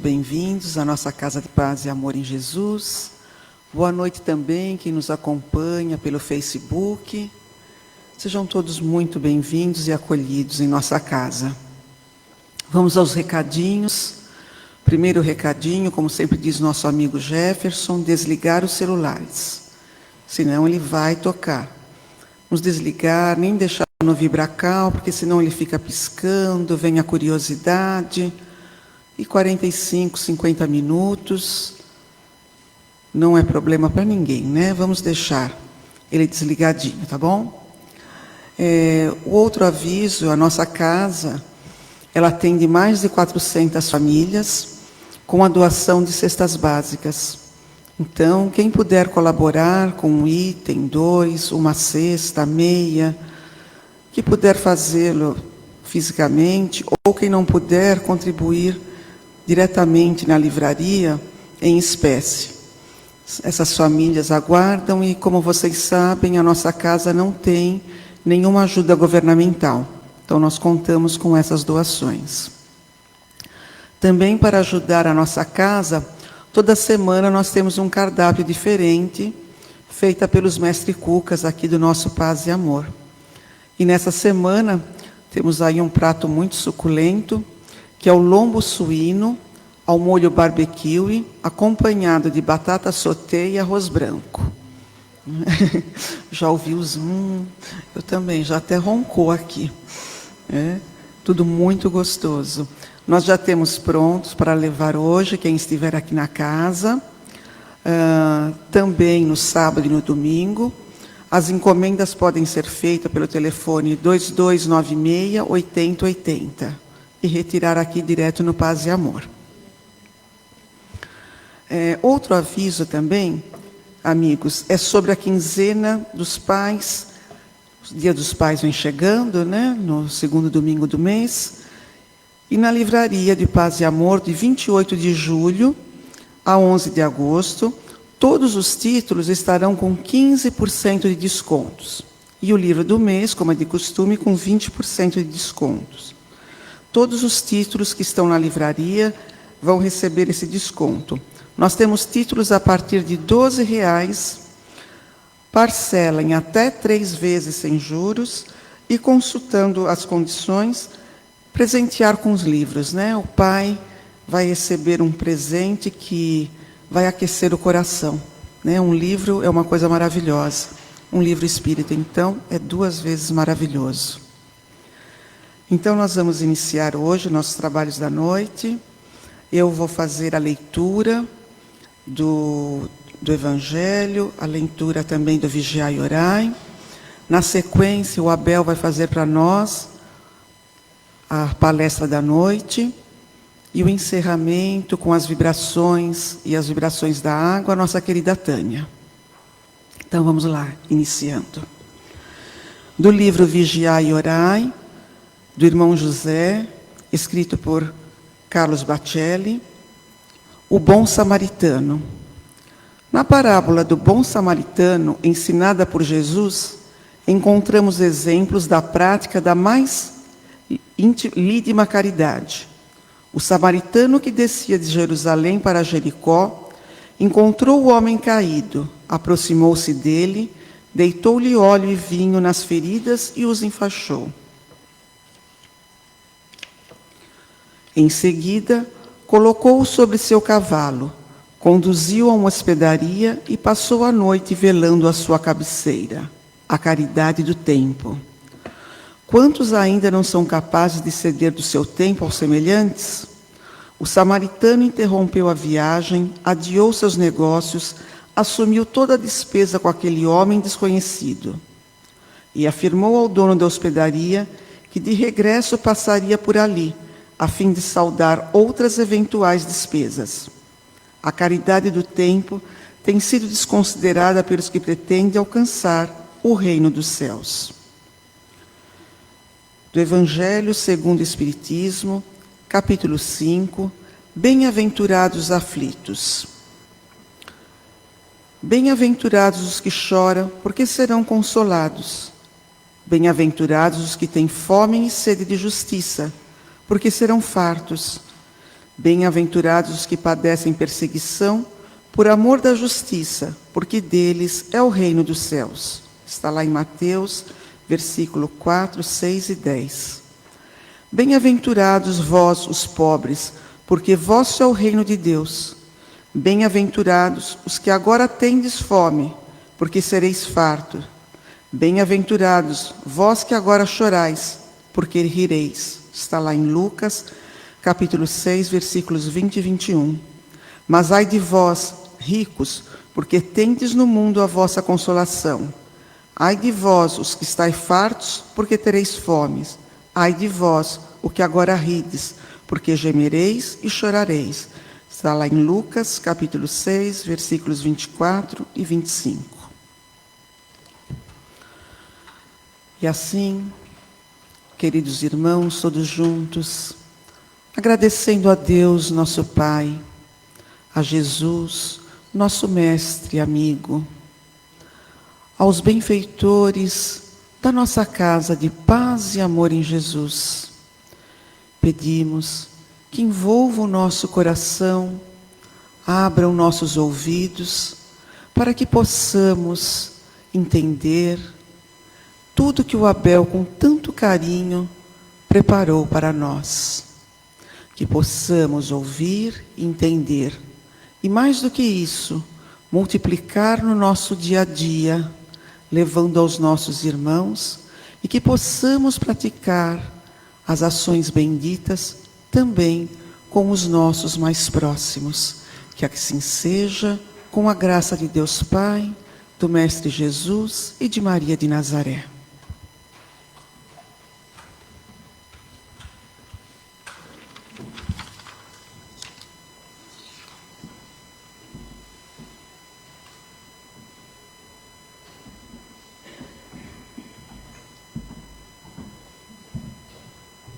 bem-vindos à nossa Casa de Paz e Amor em Jesus. Boa noite também quem nos acompanha pelo Facebook. Sejam todos muito bem-vindos e acolhidos em nossa casa. Vamos aos recadinhos. Primeiro recadinho, como sempre diz nosso amigo Jefferson, desligar os celulares. Senão ele vai tocar. Nos desligar, nem deixar no vibracal, porque senão ele fica piscando, vem a curiosidade. E 45, 50 minutos, não é problema para ninguém, né? Vamos deixar ele desligadinho, tá bom? O outro aviso, a nossa casa, ela atende mais de 400 famílias com a doação de cestas básicas. Então, quem puder colaborar com um item, 2, uma cesta, meia, que puder fazê-lo fisicamente, ou quem não puder contribuir diretamente na livraria, em espécie. Essas famílias aguardam e, como vocês sabem, a nossa casa não tem nenhuma ajuda governamental. Então, nós contamos com essas doações. Também, para ajudar a nossa casa, toda semana nós temos um cardápio diferente, feita pelos mestres cucas aqui do nosso Paz e Amor. E nessa semana, temos aí um prato muito suculento, que é o lombo suíno ao molho barbecue, acompanhado de batata sauté e arroz branco. Já ouvi os eu também, já até roncou aqui. Tudo muito gostoso. Nós já temos prontos para levar hoje, quem estiver aqui na casa, também no sábado e no domingo. As encomendas podem ser feitas pelo telefone 2296-8080 e retirar aqui direto no Paz e Amor. Outro aviso também, amigos, é sobre a quinzena dos pais. O Dia dos Pais vem chegando, né? No segundo domingo do mês. E na livraria de Paz e Amor, de 28 de julho a 11 de agosto, todos os títulos estarão com 15% de descontos. E o livro do mês, como é de costume, com 20% de descontos. Todos os títulos que estão na livraria vão receber esse desconto. Nós temos títulos a partir de R$ 12,00, parcela em até 3 vezes sem juros e, consultando as condições, presentear com os livros, né? O pai vai receber um presente que vai aquecer o coração, né? Um livro é uma coisa maravilhosa. Um livro espírita, então, é 2 vezes maravilhoso. Então, nós vamos iniciar hoje nossos trabalhos da noite. Eu vou fazer a leitura do Evangelho, a leitura também do Vigiai e Orai. Na sequência, o Abel vai fazer para nós a palestra da noite e o encerramento com as vibrações e as vibrações da água, a nossa querida Tânia. Então, vamos lá, iniciando. Do livro Vigiai e Orai, do irmão José, escrito por Carlos Bacelli, o bom samaritano. Na parábola do bom samaritano, ensinada por Jesus, encontramos exemplos da prática da mais lídima caridade. O samaritano que descia de Jerusalém para Jericó encontrou o homem caído, aproximou-se dele, deitou-lhe óleo e vinho nas feridas e os enfaixou. Em seguida, colocou-o sobre seu cavalo, conduziu-o a uma hospedaria e passou a noite velando à sua cabeceira, a caridade do tempo. Quantos ainda não são capazes de ceder do seu tempo aos semelhantes? O samaritano interrompeu a viagem, adiou seus negócios, assumiu toda a despesa com aquele homem desconhecido e afirmou ao dono da hospedaria que de regresso passaria por ali, a fim de saldar outras eventuais despesas. A caridade do tempo tem sido desconsiderada pelos que pretendem alcançar o reino dos céus. Do Evangelho segundo o Espiritismo, capítulo 5, Bem-aventurados os aflitos. Bem-aventurados os que choram, porque serão consolados. Bem-aventurados os que têm fome e sede de justiça, porque serão fartos. Bem-aventurados os que padecem perseguição por amor da justiça, porque deles é o reino dos céus. Está lá em Mateus, versículo 4, 6 e 10. Bem-aventurados vós, os pobres, porque vosso é o reino de Deus. Bem-aventurados os que agora tendes fome, porque sereis fartos. Bem-aventurados vós que agora chorais, porque rireis. Está lá em Lucas, capítulo 6, versículos 20 e 21. Mas ai de vós, ricos, porque tendes no mundo a vossa consolação. Ai de vós, os que estáis fartos, porque tereis fome. Ai de vós, o que agora rides, porque gemereis e chorareis. Está lá em Lucas, capítulo 6, versículos 24 e 25. E assim, queridos irmãos, todos juntos, agradecendo a Deus, nosso Pai, a Jesus, nosso mestre e amigo, aos benfeitores da nossa casa de paz e amor em Jesus, pedimos que envolva o nosso coração, abram nossos ouvidos, para que possamos entender tudo que o Abel, com tanto carinho, preparou para nós. Que possamos ouvir e entender. E mais do que isso, multiplicar no nosso dia a dia, levando aos nossos irmãos, e que possamos praticar as ações benditas também com os nossos mais próximos. Que assim seja, com a graça de Deus Pai, do Mestre Jesus e de Maria de Nazaré.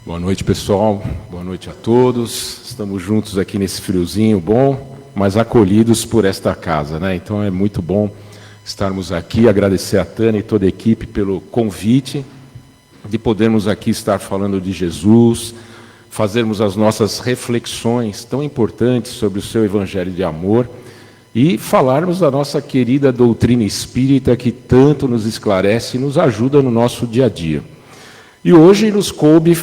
Boa noite, pessoal. Boa noite a todos. Estamos juntos aqui nesse friozinho bom, mas acolhidos por esta casa, né? Então é muito bom estarmos aqui. Agradecer a Tânia e toda a equipe pelo convite de podermos aqui estar falando de Jesus, fazermos as nossas reflexões tão importantes sobre o seu evangelho de amor e falarmos da nossa querida doutrina espírita que tanto nos esclarece e nos ajuda no nosso dia a dia. E hoje nos coube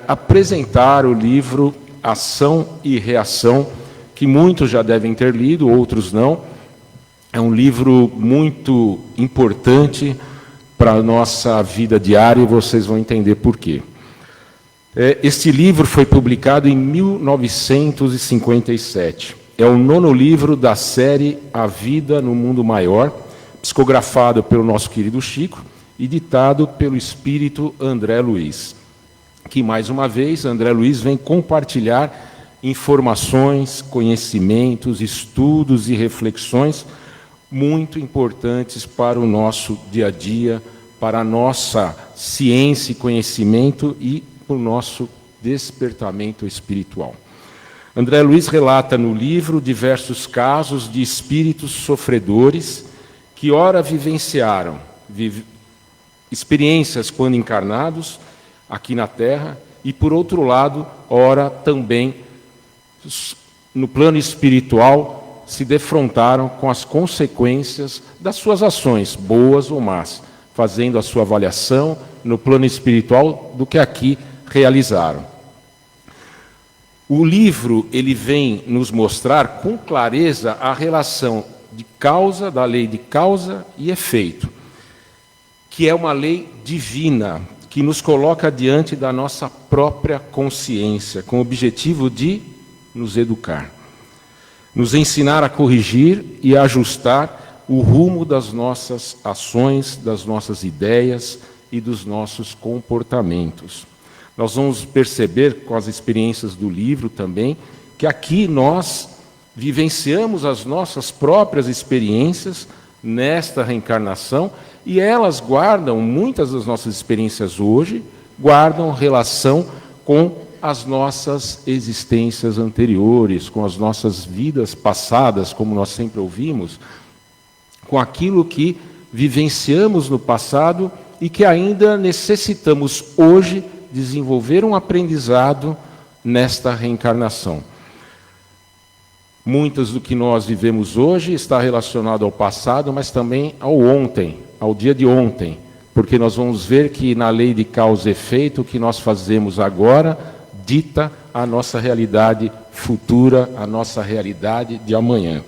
apresentar o livro Ação e Reação, que muitos já devem ter lido, outros não. É um livro muito importante para a nossa vida diária e vocês vão entender por quê. Este livro foi publicado em 1957. É o 9º livro da série A Vida no Mundo Maior, psicografado pelo nosso querido Chico e ditado pelo espírito André Luiz, que, mais uma vez, André Luiz vem compartilhar informações, conhecimentos, estudos e reflexões muito importantes para o nosso dia a dia, para a nossa ciência e conhecimento e o nosso despertamento espiritual. André Luiz relata no livro diversos casos de espíritos sofredores que ora vivenciaram experiências quando encarnados aqui na Terra e, por outro lado, ora também no plano espiritual se defrontaram com as consequências das suas ações, boas ou más, fazendo a sua avaliação no plano espiritual do que aqui realizaram. O livro ele vem nos mostrar com clareza a relação de causa, da lei de causa e efeito, que é uma lei divina, que nos coloca diante da nossa própria consciência, com o objetivo de nos educar, nos ensinar a corrigir e a ajustar o rumo das nossas ações, das nossas ideias e dos nossos comportamentos. Nós vamos perceber com as experiências do livro também, que aqui nós vivenciamos as nossas próprias experiências nesta reencarnação, e elas guardam, muitas das nossas experiências hoje, guardam relação com as nossas existências anteriores, com as nossas vidas passadas, como nós sempre ouvimos, com aquilo que vivenciamos no passado e que ainda necessitamos hoje desenvolver um aprendizado nesta reencarnação. Muitas do que nós vivemos hoje está relacionado ao passado, mas também ao ontem, ao dia de ontem, porque nós vamos ver que na lei de causa e efeito, o que nós fazemos agora dita a nossa realidade futura, a nossa realidade de amanhã.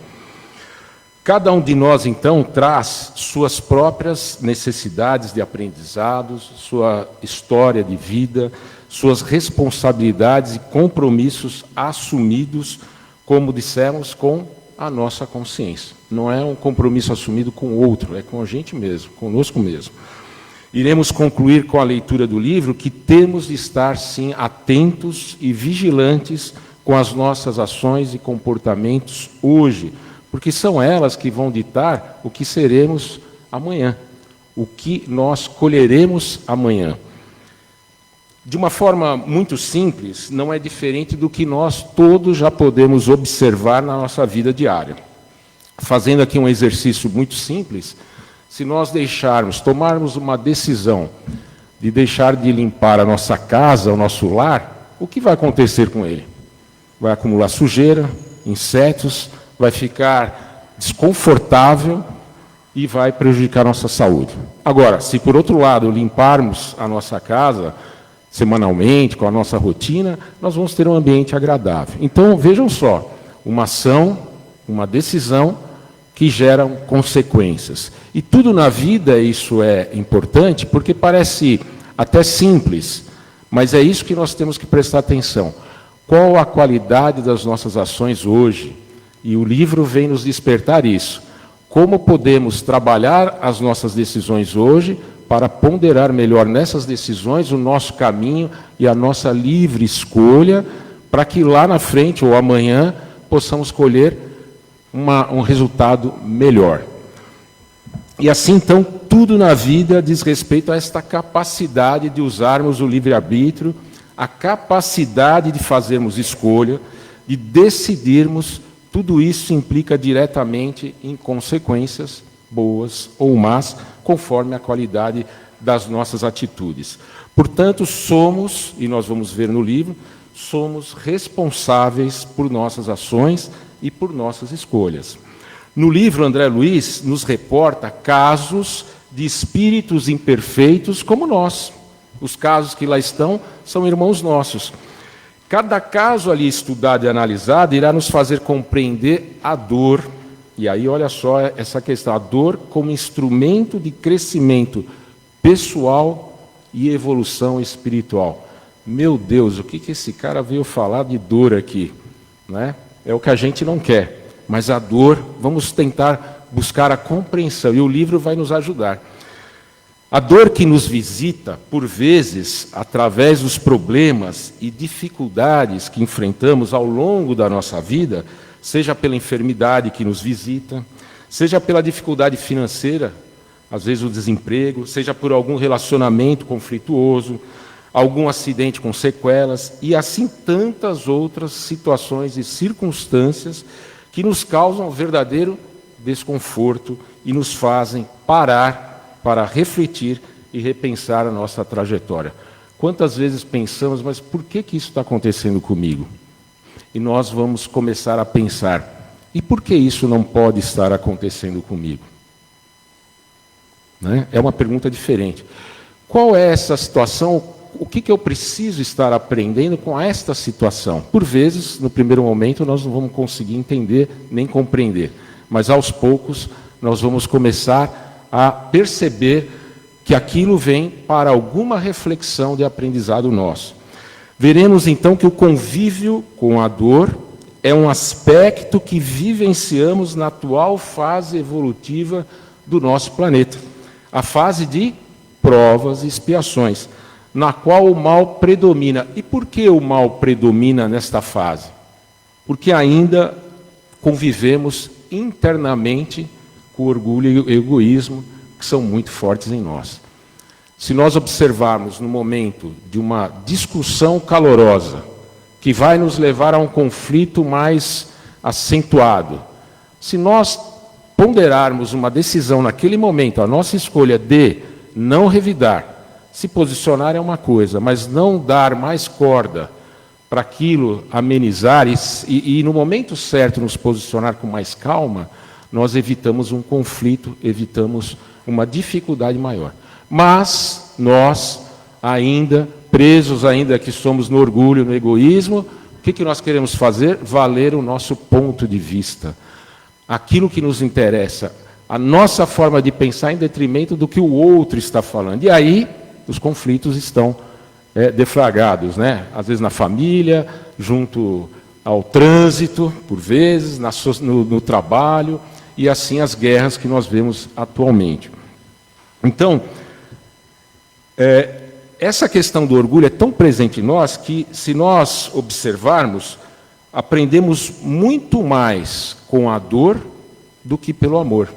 Cada um de nós, então, traz suas próprias necessidades de aprendizados, sua história de vida, suas responsabilidades e compromissos assumidos, como dissemos, com a nossa consciência. Não é um compromisso assumido com o outro, é com a gente mesmo, conosco mesmo. Iremos concluir com a leitura do livro que temos de estar, sim, atentos e vigilantes com as nossas ações e comportamentos hoje, porque são elas que vão ditar o que seremos amanhã, o que nós colheremos amanhã. De uma forma muito simples, não é diferente do que nós todos já podemos observar na nossa vida diária. Fazendo aqui um exercício muito simples, se nós tomarmos uma decisão de deixar de limpar a nossa casa, o nosso lar, o que vai acontecer com ele? Vai acumular sujeira, insetos, vai ficar desconfortável e vai prejudicar a nossa saúde. Agora, se por outro lado limparmos a nossa casa semanalmente, com a nossa rotina, nós vamos ter um ambiente agradável. Então, vejam só, uma ação, uma decisão que geram consequências. E tudo na vida isso é importante, porque parece até simples, mas é isso que nós temos que prestar atenção. Qual a qualidade das nossas ações hoje? E o livro vem nos despertar isso. Como podemos trabalhar as nossas decisões hoje para ponderar melhor nessas decisões o nosso caminho e a nossa livre escolha, para que lá na frente ou amanhã possamos colher um resultado melhor. E assim, então, tudo na vida diz respeito a esta capacidade de usarmos o livre-arbítrio, a capacidade de fazermos escolha, de decidirmos. Tudo isso implica diretamente em consequências boas ou más, conforme a qualidade das nossas atitudes. Portanto, somos, e nós vamos ver no livro, somos responsáveis por nossas ações e por nossas escolhas. No livro, André Luiz nos reporta casos de espíritos imperfeitos como nós. Os casos que lá estão são irmãos nossos. Cada caso ali estudado e analisado irá nos fazer compreender a dor. E aí, olha só essa questão, a dor como instrumento de crescimento pessoal e evolução espiritual. Meu Deus, o que esse cara veio falar de dor aqui? Né? É o que a gente não quer, mas a dor, vamos tentar buscar a compreensão, e o livro vai nos ajudar. A dor que nos visita, por vezes, através dos problemas e dificuldades que enfrentamos ao longo da nossa vida, seja pela enfermidade que nos visita, seja pela dificuldade financeira, às vezes o desemprego, seja por algum relacionamento conflituoso, algum acidente com sequelas, e assim tantas outras situações e circunstâncias que nos causam verdadeiro desconforto e nos fazem parar para refletir e repensar a nossa trajetória. Quantas vezes pensamos, mas por que isso está acontecendo comigo? E nós vamos começar a pensar, e por que isso não pode estar acontecendo comigo? Né? É uma pergunta diferente. Qual é essa situação? O que eu preciso estar aprendendo com esta situação? Por vezes, no primeiro momento, nós não vamos conseguir entender nem compreender, mas aos poucos nós vamos começar a perceber que aquilo vem para alguma reflexão de aprendizado nosso. Veremos então que o convívio com a dor é um aspecto que vivenciamos na atual fase evolutiva do nosso planeta, a fase de provas e expiações, na qual o mal predomina. E por que o mal predomina nesta fase? Porque ainda convivemos internamente com orgulho e egoísmo, que são muito fortes em nós. Se nós observarmos no momento de uma discussão calorosa, que vai nos levar a um conflito mais acentuado, se nós ponderarmos uma decisão naquele momento, a nossa escolha de não revidar, se posicionar é uma coisa, mas não dar mais corda para aquilo amenizar e no momento certo nos posicionar com mais calma, nós evitamos um conflito, evitamos uma dificuldade maior. Mas nós, ainda, presos ainda que somos no orgulho, no egoísmo, o que nós queremos fazer? Valer o nosso ponto de vista. Aquilo que nos interessa, a nossa forma de pensar em detrimento do que o outro está falando. E aí, os conflitos estão deflagrados, né? Às vezes na família, junto ao trânsito, por vezes, no trabalho, e assim as guerras que nós vemos atualmente. Então, essa questão do orgulho é tão presente em nós que, se nós observarmos, aprendemos muito mais com a dor do que pelo amor.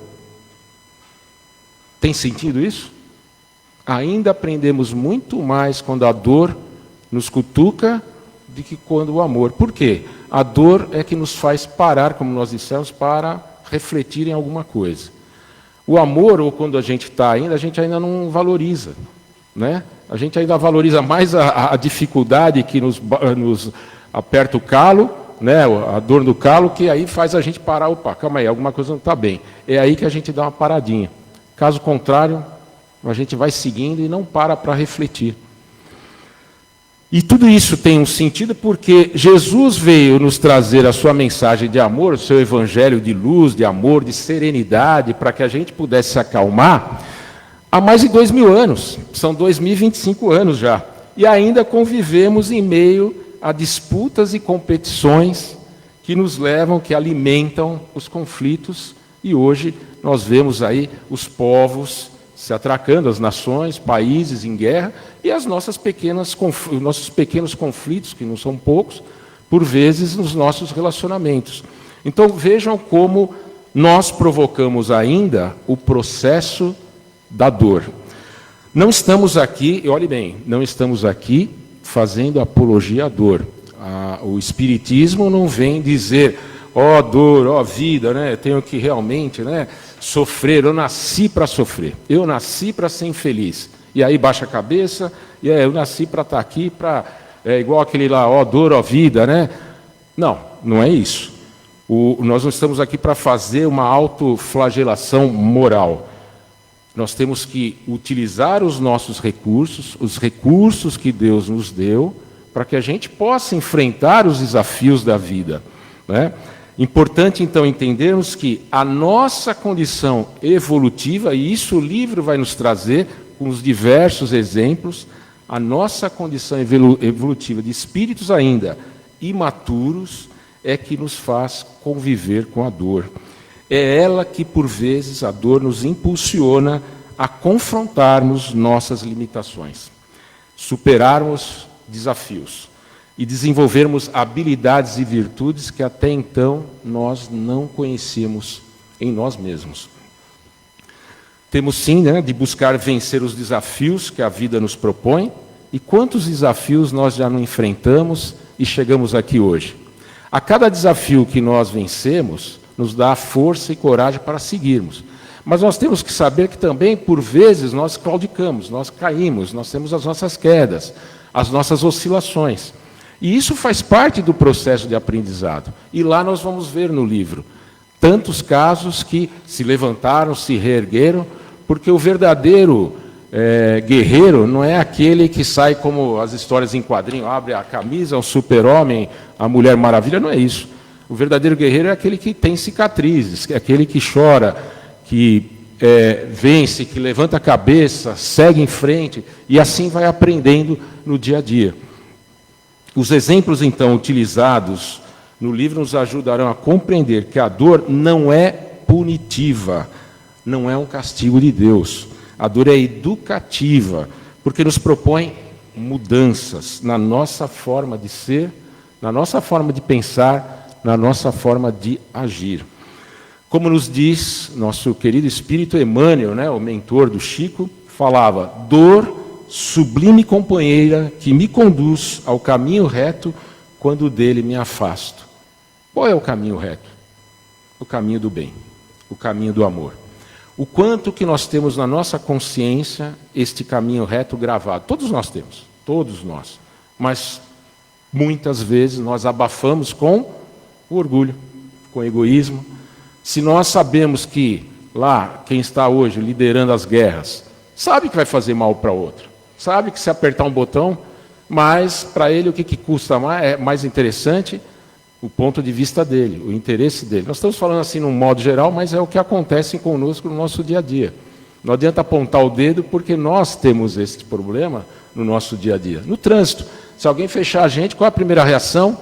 Tem sentido isso? Ainda aprendemos muito mais quando a dor nos cutuca do que quando o amor. Por quê? A dor é que nos faz parar, como nós dissemos, para refletir em alguma coisa. O amor, ou quando a gente ainda não valoriza, né? A gente ainda valoriza mais a dificuldade que nos aperta o calo, né? A dor do calo, que aí faz a gente parar. Opa, calma aí, alguma coisa não está bem. É aí que a gente dá uma paradinha. Caso contrário, a gente vai seguindo e não para refletir. E tudo isso tem um sentido porque Jesus veio nos trazer a sua mensagem de amor, o seu evangelho de luz, de amor, de serenidade, para que a gente pudesse se acalmar há mais de 2000 anos. São 2025 anos já. E ainda convivemos em meio a disputas e competições que nos levam, que alimentam os conflitos. E hoje nós vemos aí os povos se atracando, as nações, países em guerra, e os nossos pequenos conflitos, que não são poucos, por vezes nos nossos relacionamentos. Então vejam como nós provocamos ainda o processo da dor. Não estamos aqui, e olhe bem, não estamos aqui fazendo apologia à dor. O Espiritismo não vem dizer, ó dor, ó vida, né? Eu tenho que realmente, né, sofrer, eu nasci para sofrer, eu nasci para ser infeliz. E aí baixa a cabeça, e eu nasci para estar aqui, igual aquele lá, ó dor, ó vida, né? Não, não é isso. Nós não estamos aqui para fazer uma autoflagelação moral. Nós temos que utilizar os nossos recursos, os recursos que Deus nos deu, para que a gente possa enfrentar os desafios da vida, né? Importante, então, entendermos que a nossa condição evolutiva, e isso o livro vai nos trazer, com os diversos exemplos, a nossa condição evolutiva de espíritos ainda imaturos é que nos faz conviver com a dor. É ela que, por vezes, a dor nos impulsiona a confrontarmos nossas limitações, superarmos desafios e desenvolvermos habilidades e virtudes que até então nós não conhecíamos em nós mesmos. Temos sim, né, de buscar vencer os desafios que a vida nos propõe, e quantos desafios nós já não enfrentamos e chegamos aqui hoje. A cada desafio que nós vencemos, nos dá força e coragem para seguirmos. Mas nós temos que saber que também, por vezes, nós claudicamos, nós caímos, nós temos as nossas quedas, as nossas oscilações. E isso faz parte do processo de aprendizado. E lá nós vamos ver no livro tantos casos que se levantaram, se reergueram, porque o verdadeiro guerreiro não é aquele que sai como as histórias em quadrinho, abre a camisa, o super-homem, a Mulher Maravilha, não é isso. O verdadeiro guerreiro é aquele que tem cicatrizes, é aquele que chora, que vence, que levanta a cabeça, segue em frente, e assim vai aprendendo no dia a dia. Os exemplos, então, utilizados no livro nos ajudarão a compreender que a dor não é punitiva, não é um castigo de Deus. A dor é educativa, porque nos propõe mudanças na nossa forma de ser, na nossa forma de pensar, na nossa forma de agir. Como nos diz nosso querido espírito Emmanuel, né, o mentor do Chico, falava: dor, sublime companheira que me conduz ao caminho reto quando dele me afasto. Qual é o caminho reto? O caminho do bem, o caminho do amor. O quanto que nós temos na nossa consciência este caminho reto gravado. Todos nós temos, todos nós. Mas muitas vezes nós abafamos com o orgulho, com o egoísmo. Se nós sabemos que lá, quem está hoje liderando as guerras, sabe que vai fazer mal para outro, sabe que se apertar um botão, mas para ele o que custa mais, é mais interessante o ponto de vista dele, o interesse dele. Nós estamos falando assim num modo geral, mas é o que acontece conosco no nosso dia a dia. Não adianta apontar o dedo porque nós temos esse problema no nosso dia a dia. No trânsito, se alguém fechar a gente, qual é a primeira reação?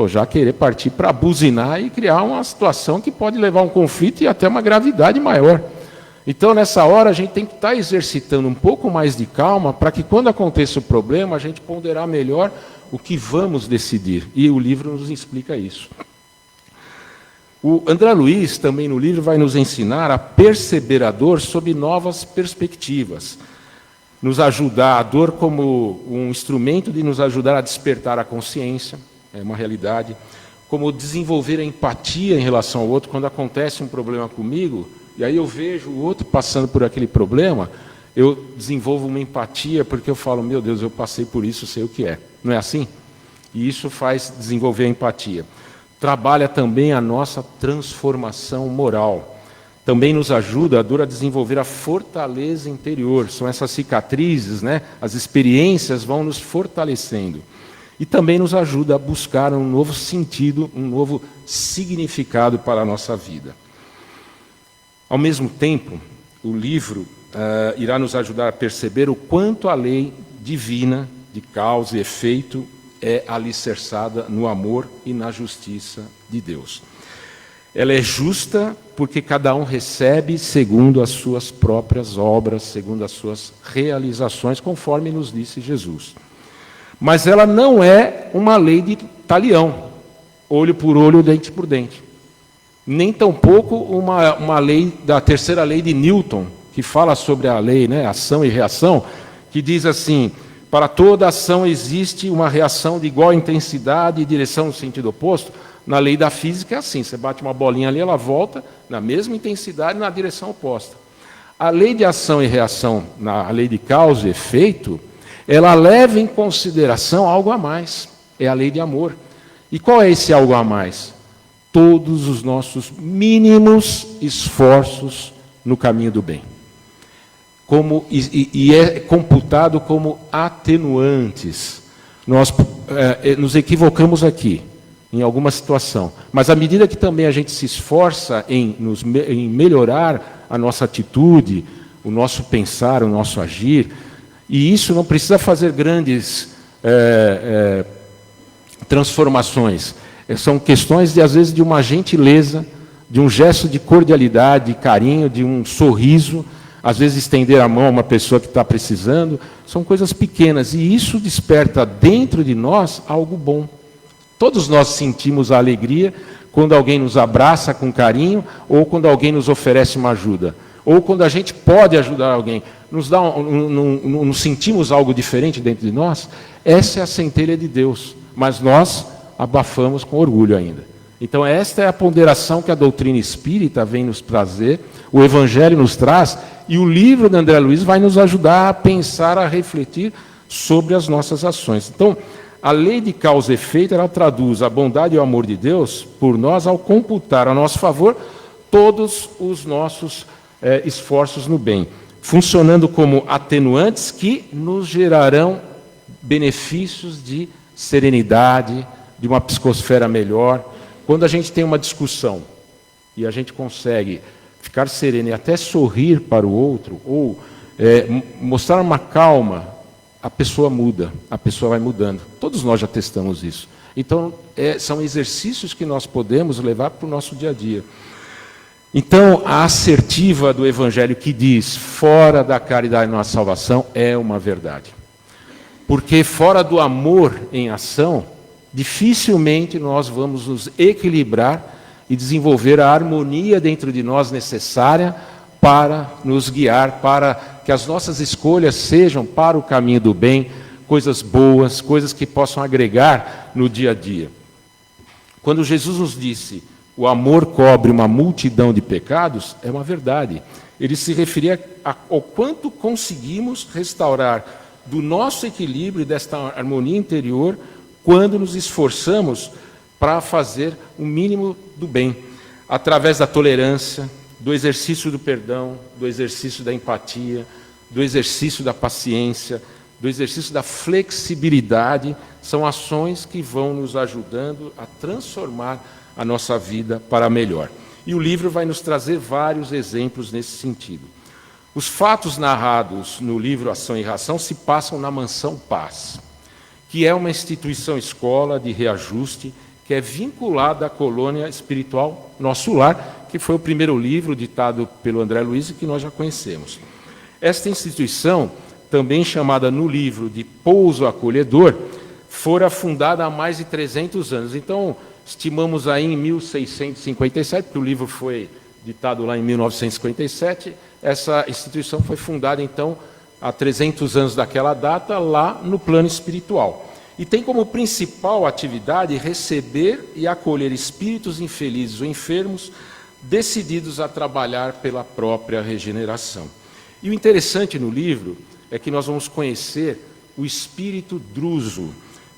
Já querer partir para buzinar e criar uma situação que pode levar a um conflito e até uma gravidade maior. Então, nessa hora, a gente tem que estar exercitando um pouco mais de calma para que, quando aconteça o problema, a gente ponderar melhor o que vamos decidir. E o livro nos explica isso. O André Luiz, também no livro, vai nos ensinar a perceber a dor sob novas perspectivas. Nos ajudar, a dor como um instrumento de nos ajudar a despertar a consciência, é uma realidade. Como desenvolver a empatia em relação ao outro. Quando acontece um problema comigo, e aí eu vejo o outro passando por aquele problema, eu desenvolvo uma empatia, porque eu falo, meu Deus, eu passei por isso, sei o que é. Não é assim? E isso faz desenvolver a empatia. Trabalha também a nossa transformação moral. Também nos ajuda a dor a desenvolver a fortaleza interior. São essas cicatrizes, né? As experiências vão nos fortalecendo. E também nos ajuda a buscar um novo sentido, um novo significado para a nossa vida. Ao mesmo tempo, o livro irá nos ajudar a perceber o quanto a lei divina de causa e efeito é alicerçada no amor e na justiça de Deus. Ela é justa porque cada um recebe segundo as suas próprias obras, segundo as suas realizações, conforme nos disse Jesus. Mas ela não é uma lei de talião, olho por olho, dente por dente. Nem tampouco uma lei da terceira lei de Newton, que fala sobre a lei, né, ação e reação, que diz assim: para toda ação existe uma reação de igual intensidade e direção no sentido oposto. Na lei da física é assim, você bate uma bolinha ali, ela volta na mesma intensidade na direção oposta. A lei de ação e reação, a lei de causa e efeito, ela leva em consideração algo a mais, é a lei de amor. E qual é esse algo a mais? Todos os nossos mínimos esforços no caminho do bem. E é computado como atenuantes. Nós nos equivocamos aqui, em alguma situação, mas à medida que também a gente se esforça em melhorar a nossa atitude, o nosso pensar, o nosso agir, e isso não precisa fazer grandes transformações. São questões, às vezes, de uma gentileza, de um gesto de cordialidade, de carinho, de um sorriso, às vezes estender a mão a uma pessoa que está precisando. São coisas pequenas, e isso desperta dentro de nós algo bom. Todos nós sentimos a alegria quando alguém nos abraça com carinho, ou quando alguém nos oferece uma ajuda, ou quando a gente pode ajudar alguém. Nos sentimos algo diferente dentro de nós. Essa é a centelha de Deus, mas nós abafamos com orgulho ainda. Então esta é a ponderação que a doutrina espírita vem nos trazer, o Evangelho nos traz, e o livro de André Luiz vai nos ajudar a pensar, a refletir sobre as nossas ações. Então, a lei de causa e efeito, ela traduz a bondade e o amor de Deus por nós ao computar a nosso favor todos os nossos esforços no bem, funcionando como atenuantes que nos gerarão benefícios de serenidade, de uma psicosfera melhor. Quando a gente tem uma discussão e a gente consegue ficar sereno e até sorrir para o outro, ou mostrar uma calma, a pessoa muda, a pessoa vai mudando. Todos nós já testamos isso. Então, são exercícios que nós podemos levar para o nosso dia a dia. Então, a assertiva do Evangelho que diz, fora da caridade não há salvação, é uma verdade. Porque fora do amor em ação, dificilmente nós vamos nos equilibrar e desenvolver a harmonia dentro de nós necessária para nos guiar, para que as nossas escolhas sejam para o caminho do bem, coisas boas, coisas que possam agregar no dia a dia. Quando Jesus nos disse, o amor cobre uma multidão de pecados, é uma verdade. Ele se referia ao quanto conseguimos restaurar do nosso equilíbrio, desta harmonia interior, quando nos esforçamos para fazer o mínimo do bem, através da tolerância, do exercício do perdão, do exercício da empatia, do exercício da paciência, do exercício da flexibilidade. São ações que vão nos ajudando a transformar a nossa vida para melhor. E o livro vai nos trazer vários exemplos nesse sentido. Os fatos narrados no livro Ação e Reação se passam na Mansão Paz, que é uma instituição escola de reajuste que é vinculada à colônia espiritual Nosso Lar, que foi o primeiro livro ditado pelo André Luiz e que nós já conhecemos. Esta instituição, também chamada no livro de Pouso Acolhedor, fora fundada há mais de 300 anos. Então, estimamos aí em 1657, porque o livro foi ditado lá em 1957, essa instituição foi fundada, então, há 300 anos daquela data, lá no plano espiritual. E tem como principal atividade receber e acolher espíritos infelizes ou enfermos, decididos a trabalhar pela própria regeneração. E o interessante no livro é que nós vamos conhecer o espírito Druso,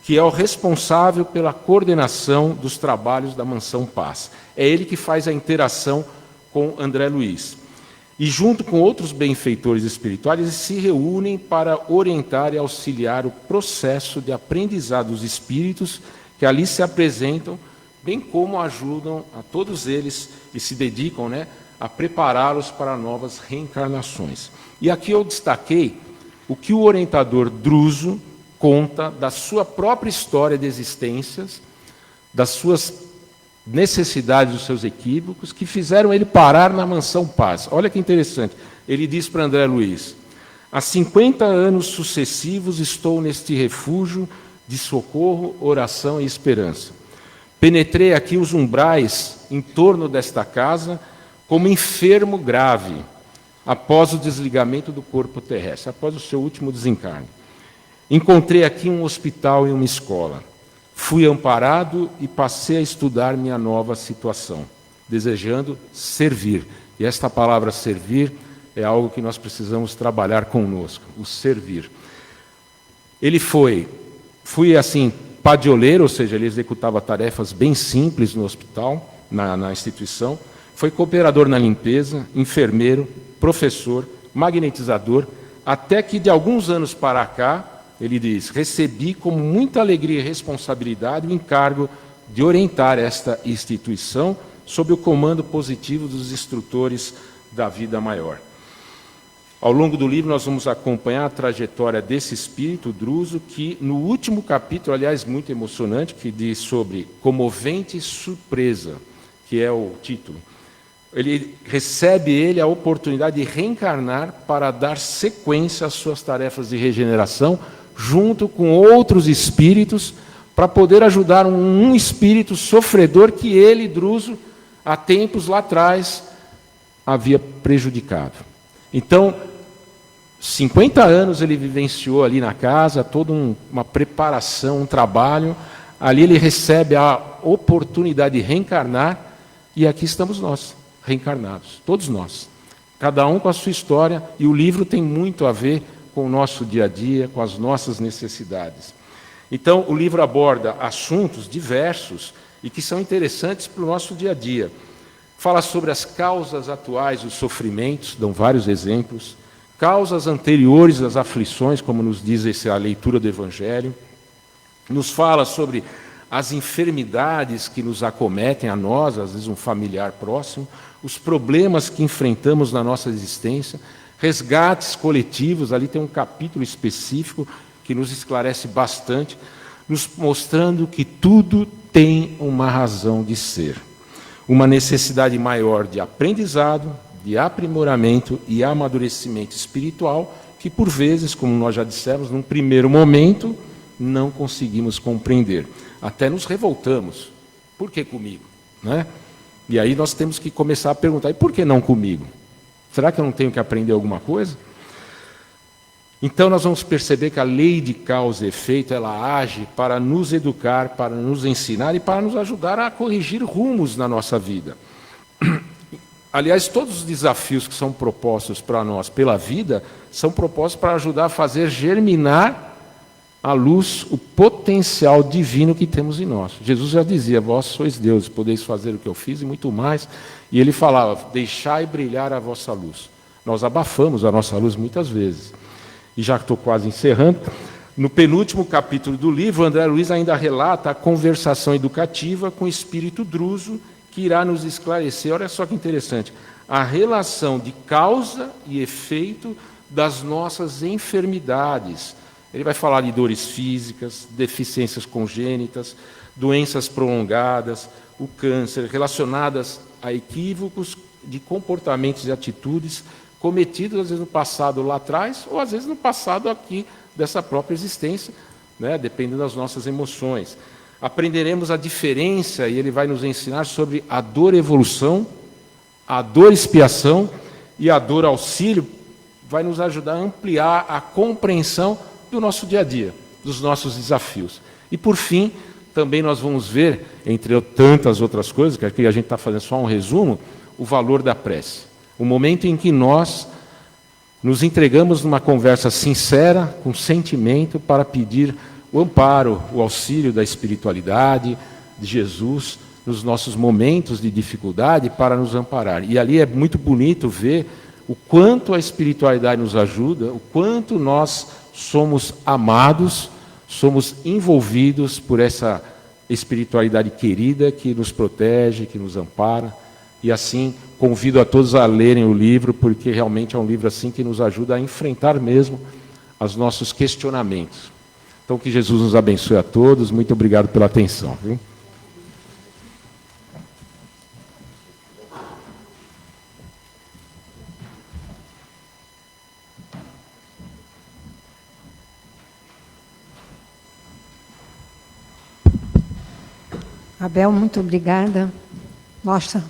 que é o responsável pela coordenação dos trabalhos da Mansão Paz. É ele que faz a interação com André Luiz. E junto com outros benfeitores espirituais, eles se reúnem para orientar e auxiliar o processo de aprendizado dos espíritos que ali se apresentam, bem como ajudam a todos eles e se dedicam, a prepará-los para novas reencarnações. E aqui eu destaquei o que o orientador Druso conta da sua própria história de existências, das suas necessidades, dos seus equívocos, que fizeram ele parar na Mansão Paz. Olha que interessante. Ele diz para André Luiz: há 50 anos sucessivos estou neste refúgio de socorro, oração e esperança. Penetrei aqui os umbrais em torno desta casa como enfermo grave, após o desligamento do corpo terrestre, após o seu último desencarne. Encontrei aqui um hospital e uma escola. Fui amparado e passei a estudar minha nova situação, desejando servir. E esta palavra servir é algo que nós precisamos trabalhar conosco, o servir. Ele fui assim, padioleiro, ou seja, ele executava tarefas bem simples no hospital, na instituição. Foi cooperador na limpeza, enfermeiro, professor, magnetizador, até que de alguns anos para cá, ele diz, recebi com muita alegria e responsabilidade o encargo de orientar esta instituição sob o comando positivo dos instrutores da vida maior. Ao longo do livro nós vamos acompanhar a trajetória desse espírito, Druso, que no último capítulo, aliás, muito emocionante, que diz sobre comovente surpresa, que é o título. Ele recebe a oportunidade de reencarnar para dar sequência às suas tarefas de regeneração, junto com outros espíritos, para poder ajudar um espírito sofredor que ele, Druso, há tempos lá atrás, havia prejudicado. Então, 50 anos ele vivenciou ali na casa, toda uma preparação, um trabalho. Ali ele recebe a oportunidade de reencarnar, e aqui estamos nós, reencarnados, todos nós. Cada um com a sua história, e o livro tem muito a ver com o nosso dia a dia, com as nossas necessidades. Então, o livro aborda assuntos diversos e que são interessantes para o nosso dia a dia. Fala sobre as causas atuais dos sofrimentos, dão vários exemplos, causas anteriores às aflições, como nos diz a leitura do Evangelho. Nos fala sobre as enfermidades que nos acometem a nós, às vezes um familiar próximo, os problemas que enfrentamos na nossa existência, resgates coletivos, ali tem um capítulo específico que nos esclarece bastante, nos mostrando que tudo tem uma razão de ser. Uma necessidade maior de aprendizado, de aprimoramento e amadurecimento espiritual, que por vezes, como nós já dissemos, num primeiro momento, não conseguimos compreender. Até nos revoltamos. Por que comigo? E aí nós temos que começar a perguntar, e por que não comigo? Será que eu não tenho que aprender alguma coisa? Então nós vamos perceber que a lei de causa e efeito, ela age para nos educar, para nos ensinar e para nos ajudar a corrigir rumos na nossa vida. Aliás, todos os desafios que são propostos para nós pela vida, são propostos para ajudar a fazer germinar à luz o potencial divino que temos em nós. Jesus já dizia: vós sois deuses, podeis fazer o que eu fiz e muito mais. E ele falava: deixai brilhar a vossa luz. Nós abafamos a nossa luz muitas vezes. E já estou quase encerrando, no penúltimo capítulo do livro, André Luiz ainda relata a conversação educativa com o espírito druso, que irá nos esclarecer, olha só que interessante, a relação de causa e efeito das nossas enfermidades. Ele vai falar de dores físicas, deficiências congênitas, doenças prolongadas, o câncer, relacionadas a equívocos de comportamentos e atitudes cometidos, às vezes, no passado lá atrás, ou às vezes no passado aqui dessa própria existência, né, dependendo das nossas emoções. Aprenderemos a diferença, e ele vai nos ensinar sobre a dor evolução, a dor expiação e a dor auxílio, vai nos ajudar a ampliar a compreensão do nosso dia a dia, dos nossos desafios. E, por fim, também nós vamos ver, entre tantas outras coisas, que aqui a gente está fazendo só um resumo, o valor da prece. O momento em que nós nos entregamos numa conversa sincera, com sentimento, para pedir o amparo, o auxílio da espiritualidade, de Jesus, nos nossos momentos de dificuldade, para nos amparar. E ali é muito bonito ver o quanto a espiritualidade nos ajuda, o quanto nós somos amados, somos envolvidos por essa espiritualidade querida que nos protege, que nos ampara. E assim, convido a todos a lerem o livro, porque realmente é um livro assim que nos ajuda a enfrentar mesmo os nossos questionamentos. Então, que Jesus nos abençoe a todos. Muito obrigado pela atenção. Viu? Abel, muito obrigada. Nossa,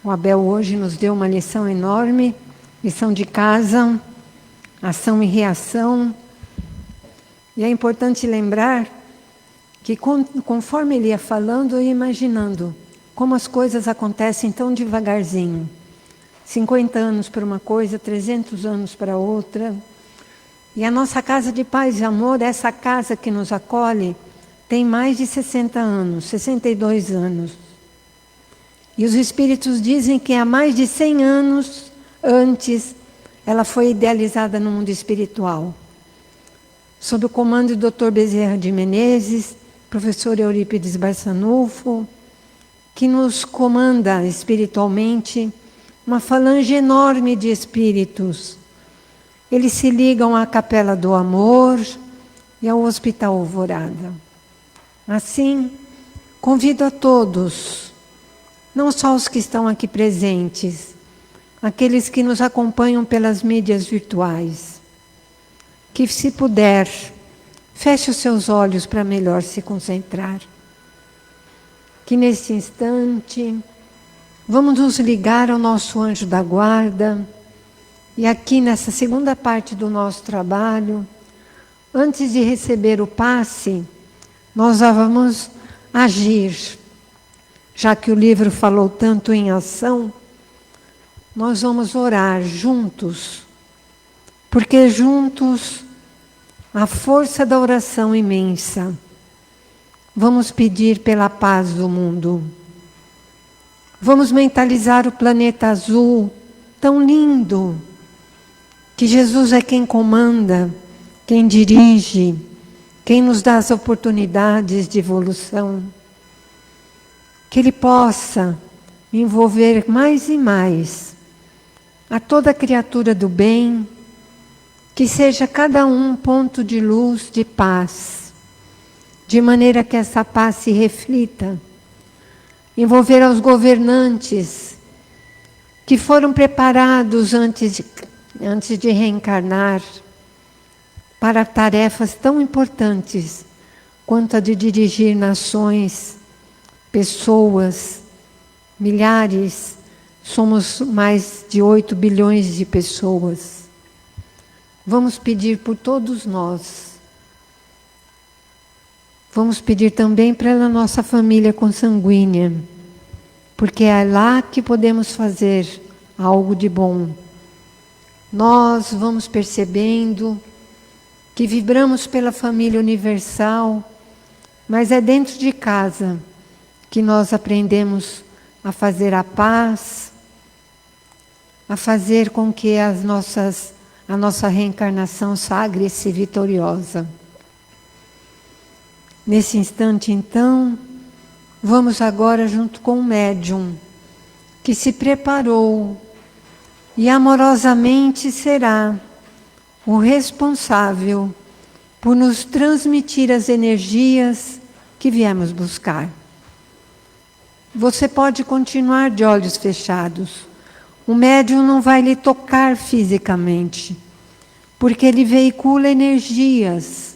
o Abel hoje nos deu uma lição enorme, lição de casa, ação e reação. E é importante lembrar que conforme ele ia falando, eu ia imaginando como as coisas acontecem tão devagarzinho. 50 anos para uma coisa, 300 anos para outra. E a nossa casa de paz e amor, essa casa que nos acolhe, tem mais de 60 anos, 62 anos. E os espíritos dizem que há mais de 100 anos antes, ela foi idealizada no mundo espiritual. Sob o comando do Dr. Bezerra de Menezes, professor Eurípides Barçanufo, que nos comanda espiritualmente uma falange enorme de espíritos. Eles se ligam à Capela do Amor e ao Hospital Alvorada. Assim, convido a todos, não só os que estão aqui presentes, aqueles que nos acompanham pelas mídias virtuais, que, se puder, feche os seus olhos para melhor se concentrar. Que nesse instante, vamos nos ligar ao nosso anjo da guarda, e aqui nessa segunda parte do nosso trabalho, antes de receber o passe, nós já vamos agir. Já que o livro falou tanto em ação, nós vamos orar juntos, porque juntos a força da oração imensa. Vamos pedir pela paz do mundo. Vamos mentalizar o planeta azul, tão lindo, que Jesus é quem comanda, quem dirige, quem nos dá as oportunidades de evolução. Que Ele possa envolver mais e mais a toda criatura do bem, que seja cada um ponto de luz, de paz, de maneira que essa paz se reflita. Envolver aos governantes que foram preparados antes de reencarnar para tarefas tão importantes quanto a de dirigir nações, pessoas, milhares, somos mais de 8 bilhões de pessoas. Vamos pedir por todos nós. Vamos pedir também pela nossa família consanguínea, porque é lá que podemos fazer algo de bom. Nós vamos percebendo que vibramos pela família universal, mas é dentro de casa que nós aprendemos a fazer a paz, a fazer com que a nossa reencarnação sagre-se vitoriosa. Nesse instante, então, vamos agora junto com o médium, que se preparou e amorosamente será o responsável por nos transmitir as energias que viemos buscar. Você pode continuar de olhos fechados. O médium não vai lhe tocar fisicamente, porque ele veicula energias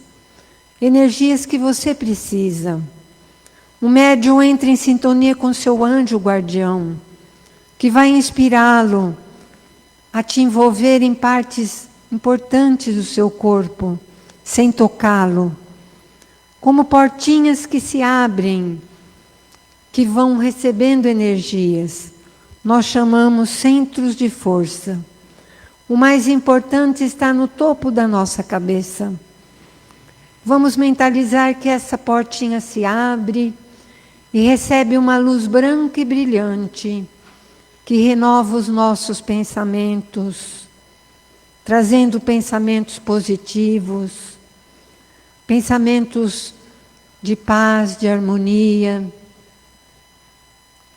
que você precisa. O médium entra em sintonia com seu anjo guardião, que vai inspirá-lo a te envolver em partes importantes do seu corpo, sem tocá-lo, como portinhas que se abrem, que vão recebendo energias. Nós chamamos centros de força. O mais importante está no topo da nossa cabeça. Vamos mentalizar que essa portinha se abre e recebe uma luz branca e brilhante, que renova os nossos pensamentos, trazendo pensamentos positivos, pensamentos de paz, de harmonia.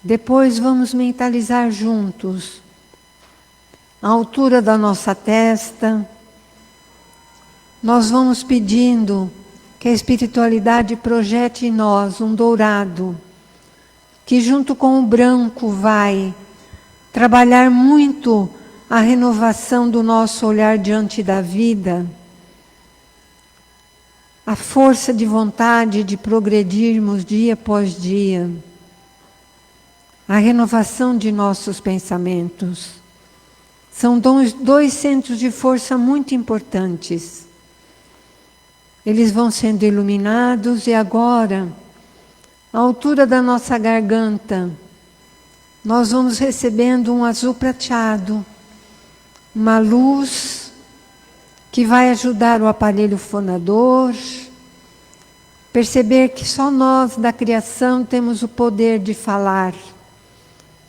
Depois vamos mentalizar juntos a altura da nossa testa. Nós vamos pedindo que a espiritualidade projete em nós um dourado, que junto com o branco vai trabalhar muito a renovação do nosso olhar diante da vida, a força de vontade de progredirmos dia após dia, a renovação de nossos pensamentos. São dois centros de força muito importantes. Eles vão sendo iluminados e agora, à altura da nossa garganta, nós vamos recebendo um azul prateado, uma luz que vai ajudar o aparelho fonador, perceber que só nós da criação temos o poder de falar,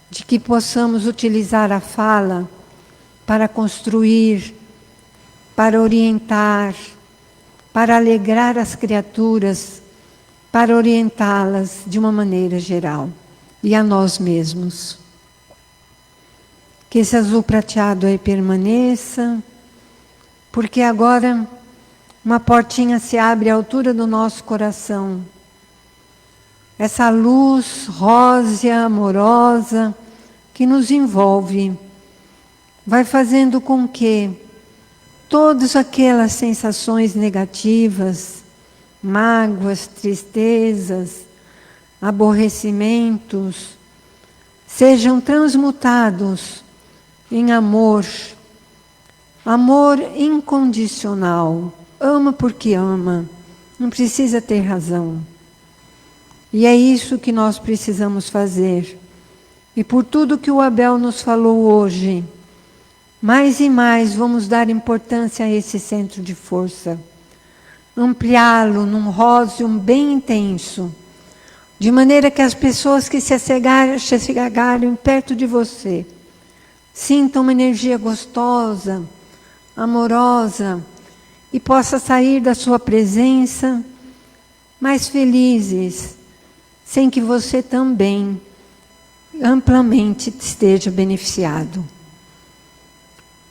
de que possamos utilizar a fala para construir, para orientar, para alegrar as criaturas, para orientá-las de uma maneira geral, e a nós mesmos. Que esse azul prateado aí permaneça, porque agora uma portinha se abre à altura do nosso coração. Essa luz rósea, amorosa, que nos envolve, vai fazendo com que todas aquelas sensações negativas, mágoas, tristezas, aborrecimentos, sejam transmutados em amor. Amor incondicional. Ama porque ama. Não precisa ter razão. E é isso que nós precisamos fazer. E por tudo que o Abel nos falou hoje, mais e mais vamos dar importância a esse centro de força. Ampliá-lo num róseo bem intenso, de maneira que as pessoas que se chegarem perto de você sintam uma energia gostosa, amorosa, e possa sair da sua presença mais felizes, sem que você também amplamente esteja beneficiado.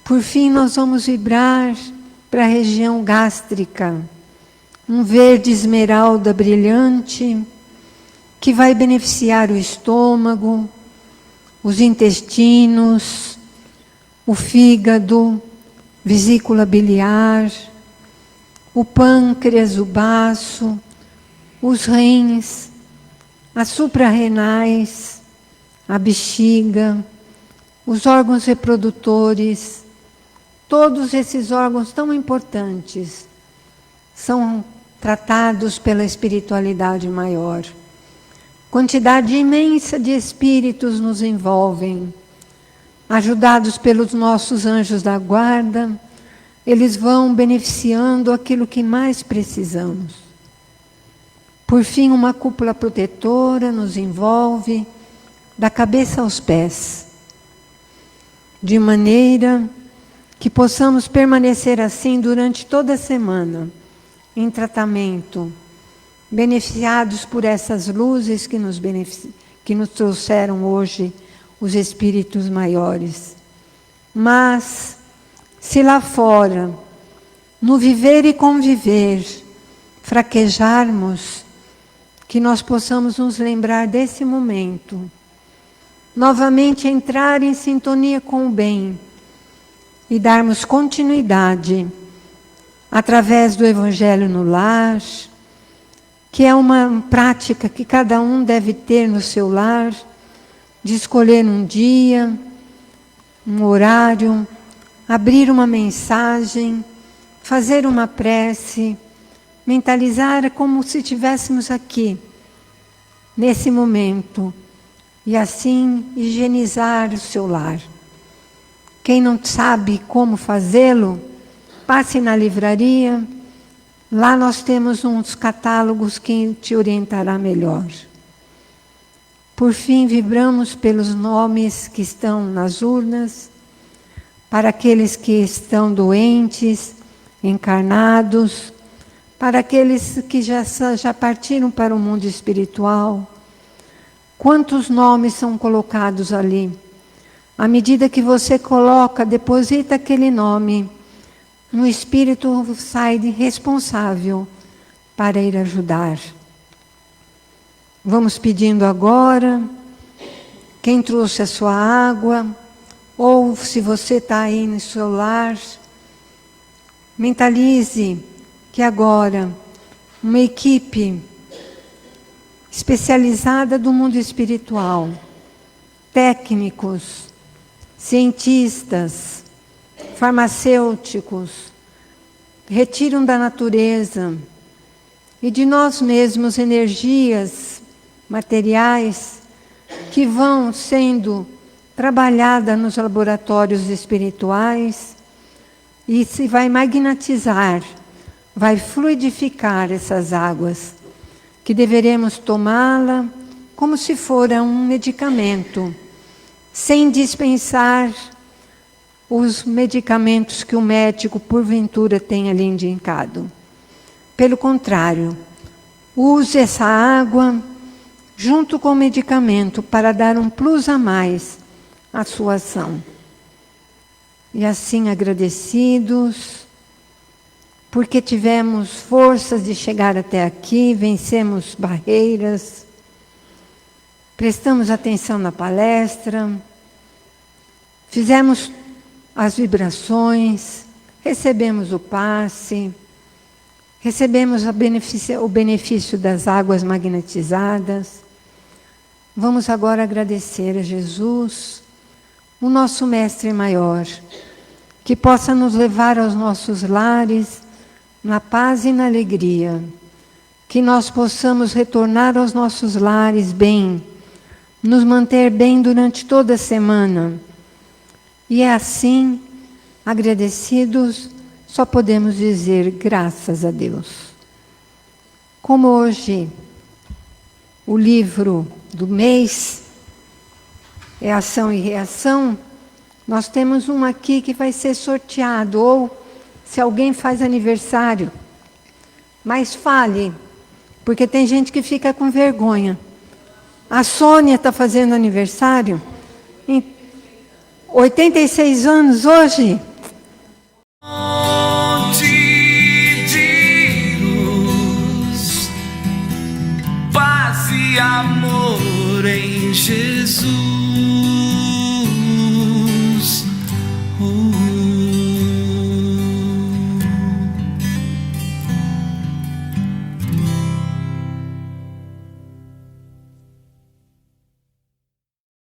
Por fim, nós vamos vibrar para a região gástrica, um verde esmeralda brilhante, que vai beneficiar o estômago, os intestinos, o fígado, vesícula biliar, o pâncreas, o baço, os rins, as suprarrenais, a bexiga, os órgãos reprodutores. Todos esses órgãos tão importantes são tratados pela espiritualidade maior. Quantidade imensa de espíritos nos envolvem, ajudados pelos nossos anjos da guarda, eles vão beneficiando aquilo que mais precisamos. Por fim, uma cúpula protetora nos envolve da cabeça aos pés, de maneira que possamos permanecer assim durante toda a semana, em tratamento, beneficiados por essas luzes que nos trouxeram hoje os espíritos maiores. Mas, se lá fora, no viver e conviver, fraquejarmos, que nós possamos nos lembrar desse momento, novamente entrar em sintonia com o bem e darmos continuidade através do Evangelho no lar, que é uma prática que cada um deve ter no seu lar, de escolher um dia, um horário, abrir uma mensagem, fazer uma prece, mentalizar como se estivéssemos aqui, nesse momento, e assim higienizar o seu lar. Quem não sabe como fazê-lo, passe na livraria, lá nós temos uns catálogos que te orientará melhor. Por fim, vibramos pelos nomes que estão nas urnas, para aqueles que estão doentes, encarnados, para aqueles que já partiram para o mundo espiritual. Quantos nomes são colocados ali? À medida que você coloca, deposita aquele nome, um espírito sai responsável para ir ajudar. Vamos pedindo agora, quem trouxe a sua água, ou se você está aí no seu lar, mentalize que agora uma equipe especializada do mundo espiritual, técnicos, cientistas, farmacêuticos, retiram da natureza e de nós mesmos energias materiais que vão sendo trabalhadas nos laboratórios espirituais e se vai magnetizar, vai fluidificar essas águas, que deveremos tomá-la como se fora um medicamento, sem dispensar os medicamentos que o médico, porventura, tenha lhe indicado. Pelo contrário, use essa água junto com o medicamento para dar um plus a mais à sua ação. E assim, agradecidos, porque tivemos forças de chegar até aqui, vencemos barreiras, prestamos atenção na palestra, fizemos as vibrações, recebemos o passe, recebemos o benefício das águas magnetizadas. Vamos agora agradecer a Jesus, o nosso Mestre Maior, que possa nos levar aos nossos lares, na paz e na alegria, que nós possamos retornar aos nossos lares bem, nos manter bem durante toda a semana. E é assim, agradecidos, só podemos dizer graças a Deus. Como hoje o livro do mês é Ação e Reação, nós temos um aqui que vai ser sorteado, ou se alguém faz aniversário, mas fale, porque tem gente que fica com vergonha. A Sônia está fazendo aniversário, 86 anos hoje.